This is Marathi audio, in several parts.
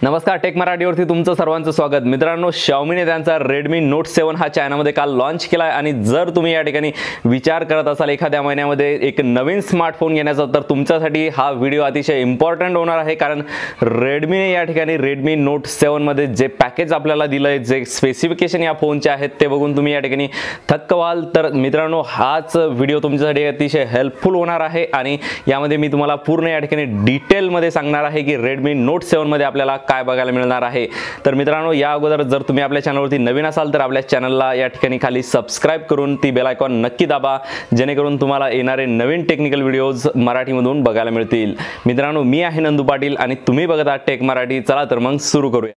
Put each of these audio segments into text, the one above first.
नमस्कार, टेक मराठीवरती तुमचं सर्वांचं स्वागत। मित्रांनो, Xiaomiने त्यांचा Redmi Note 7 हा चायनामध्ये काल लॉन्च केला आहे आणि जर तुम्ही या ठिकाणी विचार करत असाल एखाद्या महिन्यामध्ये एक नवीन स्मार्टफोन घेण्याचा, तर तुमच्यासाठी हा व्हिडिओ अतिशय इम्पॉर्टंट होणार आहे। कारण Redmiने या ठिकाणी Redmi Note 7 मध्ये जे पॅकेज आपल्याला दिलंय, जे स्पेसिफिकेशन या फोनचे आहेत ते बघून तुम्ही या ठिकाणी थक्क व्हाल। तर मित्रांनो, हाच व्हिडिओ तुमच्यासाठी अतिशय हेल्पफुल होणार आहे आणि यामध्ये मी तुम्हाला पूर्ण या ठिकाणी डिटेलमध्ये सांगणार आहे की Redmi Note 7 मध्ये आपल्याला काय बघायला मिळणार आहे। तर मित्रांनो, या अगोदर जर तुम्ही आपल्या चॅनलवरती नवीन असाल तर आपल्या चॅनलला या ठिकाणी खाली सबस्क्राइब करून ती बेल आयकॉन नक्की दाबा, जेणेकरून तुम्हाला येणारे नवीन टेक्निकल व्हिडिओज मराठीमधून बघायला मिळतील। मित्रांनो, मी आहे नंदू पाटील आणि तुम्ही बघत आहात टेक मराठी। चला तर मग सुरू करूया।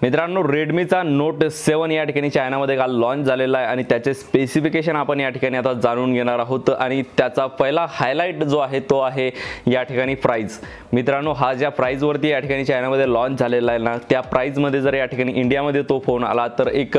मित्रांनो, Redmiचा Note 7 या ठिकाणी चायनामध्ये काल लॉन्च झालेला आहे आणि त्याचे स्पेसिफिकेशन आपण या ठिकाणी आता जाणून घेणार आहोत। आणि त्याचा पहिला हायलाइट जो आहे तो आहे या ठिकाणी प्राइस। मित्रांनो, हा ज्या प्राइस वरती या ठिकाणी चायनामध्ये लॉन्च झालेला आहे ना, त्या प्राइस मध्ये जर या ठिकाणी इंडियामध्ये तो फोन आला तर एक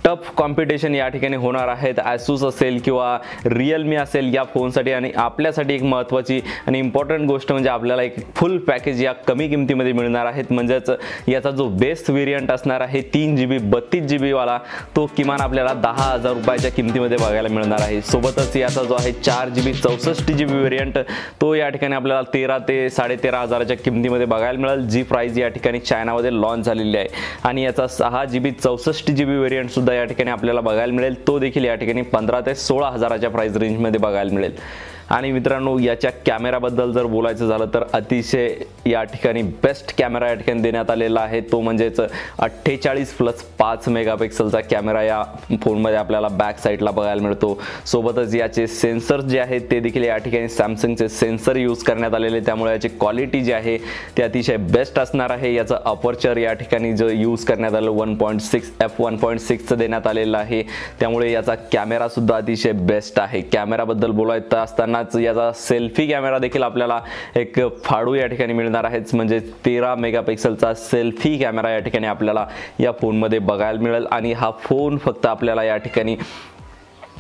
टफ कॉम्पिटिशन या ठिकाणी होणार आहे। Asus असेल किंवा Realme असेल या फोनसाठी। आणि आपल्यासाठी एक महत्त्वाची आणि इम्पॉर्टंट गोष्ट म्हणजे आपल्याला एक फुल पॅकेज या कमी किमतीमध्ये मिळणार आहेत। म्हणजेच याचा जो बेस्ट व्हेरियंट असणार आहे 3GB 32GB वाला, तो किमान आपल्याला 10,000 रुपयाच्या किमतीमध्ये बघायला मिळणार आहे। सोबतच याचा जो आहे 4GB 64GB व्हेरियंट, तो या ठिकाणी आपल्याला 13 ते 13,500च्या किमतीमध्ये बघायला मिळेल, जी प्राइस या ठिकाणी चायनामध्ये लॉन्च झालेली आहे। आणि याचा 6GB 64GB व्हेरियंट सुद्धा या ठिकाणी आपल्याला बघायला मिळेल, तो देखील या ठिकाणी 15 ते 16,000च्या प्राइस रेंजमध्ये बघायला मिळेल। आणि मित्रांनो, याच्या कॅमेराबद्दल जर बोलायचं झालं तर अतिशय या ठिकाणी बेस्ट कॅमेरा या ठिकाणी देण्यात आलेला आहे, तो म्हणजेच 48+5 मेगापिक्सलचा कॅमेरा या फोनमध्ये आपल्याला बॅक साईडला बघायला मिळतो। सोबतच याचे सेन्सर्स जे आहेत ते देखील या ठिकाणी सॅमसंगचे सेन्सर यूज करण्यात आलेले, त्यामुळे याची क्वालिटी जी आहे ती अतिशय बेस्ट असणार आहे। याचं अपर्चर या ठिकाणी जो यूज करण्यात आलं 1.6 f1.6चं देण्यात आलेलं आहे, त्यामुळे याचा कॅमेरा सुद्धा अतिशय बेस्ट आहे। कॅमेराबद्दल बोलायचं असताना याचा सेल्फी कॅमेरा देखील आपल्याला एक फाडू या ठिकाणी मिळणार आहे, म्हणजे 13 मेगापिक्सलचा सेल्फी कॅमेरा या ठिकाणी आपल्याला या फोनमध्ये बघायला मिळेल। आणि हा फोन फक्त आपल्याला या ठिकाणी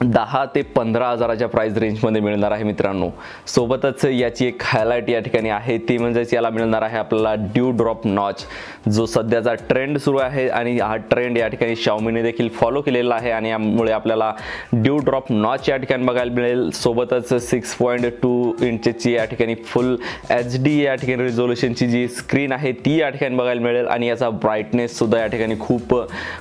10 ते 15,000च्या प्राइस रेंजमध्ये मिळणार आहे। मित्रांनो, सोबतच याची एक हायलाइट या ठिकाणी आहे, ती म्हणजेच याला मिळणार आहे आपल्याला ड्यू ड्रॉप नॉच, जो सध्याचा ट्रेंड सुरू आहे आणि हा ट्रेंड या ठिकाणी Xiaomiने देखील फॉलो केलेला आहे आणि यामुळे आपल्याला ड्यू ड्रॉप नॉच या ठिकाणी बघायला मिळेल। सोबतच 6.2 इंचची या ठिकाणी फुल HD या ठिकाणी रिझोल्यूशनची जी स्क्रीन आहे ती या ठिकाणी बघायला मिळेल। आणि याचा ब्राईटनेस सुद्धा या ठिकाणी खूप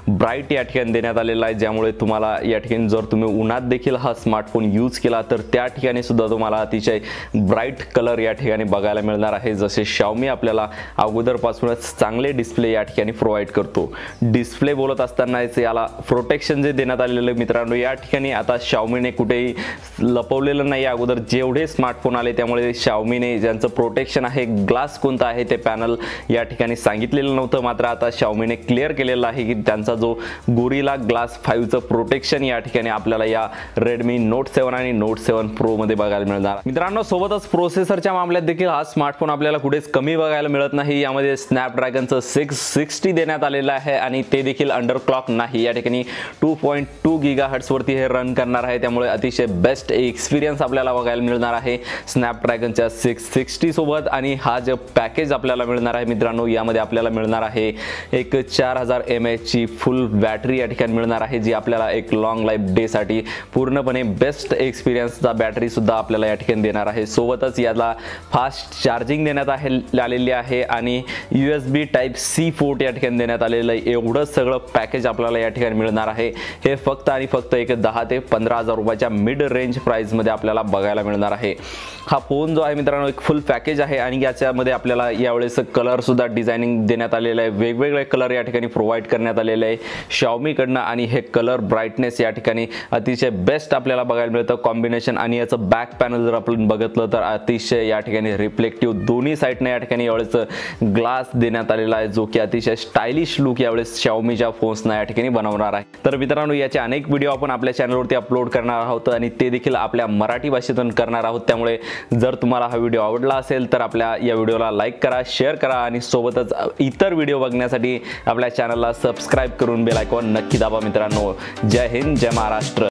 ब्राईट या ठिकाणी देण्यात आलेला आहे, ज्यामुळे तुम्हाला या ठिकाणी जर तुम्ही उन्हात देखील हा स्मार्टफोन यूज केला तर त्या ठिकाणी सुद्धा तुम्हाला अतिशय ब्राईट कलर या ठिकाणी बघायला मिळणार आहे, जसे Xiaomi आपल्याला अगोदरपासूनच चांगले डिस्प्ले या ठिकाणी प्रोव्हाइड करतो। डिस्प्ले बोलत असताना याला प्रोटेक्शन जे देण्यात आलेलं मित्रांनो, या ठिकाणी आता Xiaomiने कुठेही लपवलेलं नाही। अगोदर जेवढे स्मार्टफोन आले त्यामुळे Xiaomiने ज्यांचं प्रोटेक्शन आहे, ग्लास कोणता आहे ते पॅनल या ठिकाणी सांगितलेलं नव्हतं, मात्र आता Xiaomiने क्लिअर केलेलं आहे की त्यांचा जो Gorilla Glass 5चं प्रोटेक्शन या ठिकाणी आपल्याला या Redmi Note 7 आणि Note 7 Pro मध्ये बघायला मिळणार। मित्रांनो, सोबतच प्रोसेसरच्या मामल्यात देखील हा स्मार्टफोन आपल्याला कुठेच कमी बघायला मिळत नाही। यामध्ये स्नॅपड्रॅगनचं 660 देण्यात आलेलं आहे आणि ते देखील अंडर क्लॉक नाही। या ठिकाणी 2.2 GHz वरती हे रन करणार आहे, त्यामुळे अतिशय बेस्ट एक्सपिरियन्स आपल्याला बघायला मिळणार आहे स्नॅपड्रॅगनच्या 660 सोबत। आणि हा जो पॅकेज आपल्याला मिळणार आहे मित्रांनो, यामध्ये आपल्याला मिळणार आहे एक 4000 mAh ची फुल बॅटरी या ठिकाणी मिळणार आहे, जी आपल्याला एक लॉंग लाईफ डे साठी पूर्णपणे बेस्ट एक्सपिरियन्सचा बॅटरी सुद्धा आपल्याला या ठिकाणी देणार आहे। सोबतच याला फास्ट चार्जिंग देण्यात आलेली आहे आणि USB Type-C पोर्ट या ठिकाणी देण्यात आलेलं आहे। एवढं सगळं पॅकेज आपल्याला या ठिकाणी मिळणार आहे। हे फक्त आणि फक्त एक 10 ते 15,000 रुपयाच्या मिड रेंज प्राइसमध्ये आपल्याला बघायला मिळणार आहे। हा फोन जो आहे मित्रांनो एक फुल पॅकेज आहे आणि याच्यामध्ये आपल्याला यावेळेस कलर सुद्धा डिझायनिंग देण्यात आलेलं आहे, वेगवेगळे कलर या ठिकाणी प्रोव्हाइड करण्यात आलेले आहे Xiaomi कडनं। आणि हे कलर ब्राईटनेस या ठिकाणी अतिशय बेस्ट आपल्याला बघायला मिळतं कॉम्बिनेशन। आणि याचं बॅक पॅनल जर आपण बघितलं तर अतिशय या ठिकाणी रिफ्लेक्टिव्ह दोन्ही साईडने या ठिकाणी यावेळेस ग्लास देण्यात आलेला आहे, जो की अतिशय स्टायलिश लुक यावेळेस Xiaomiच्या फोन्सना या ठिकाणी बनवणार आहे। तर मित्रांनो, याचे अनेक व्हिडिओ आपण आपल्या चॅनलवरती अपलोड करणार आहोत आणि ते देखील आपल्या मराठी भाषेतून करणार आहोत, त्यामुळे जर तुम्हाला हा व्हिडिओ आवडला असेल तर आपल्या या व्हिडिओला लाईक करा, शेअर करा आणि सोबतच इतर व्हिडिओ बघण्यासाठी आपल्या चॅनलला सबस्क्राइब करून बेल आयकॉन नक्की दाबा। मित्रांनो, जय हिंद, जय महाराष्ट्र।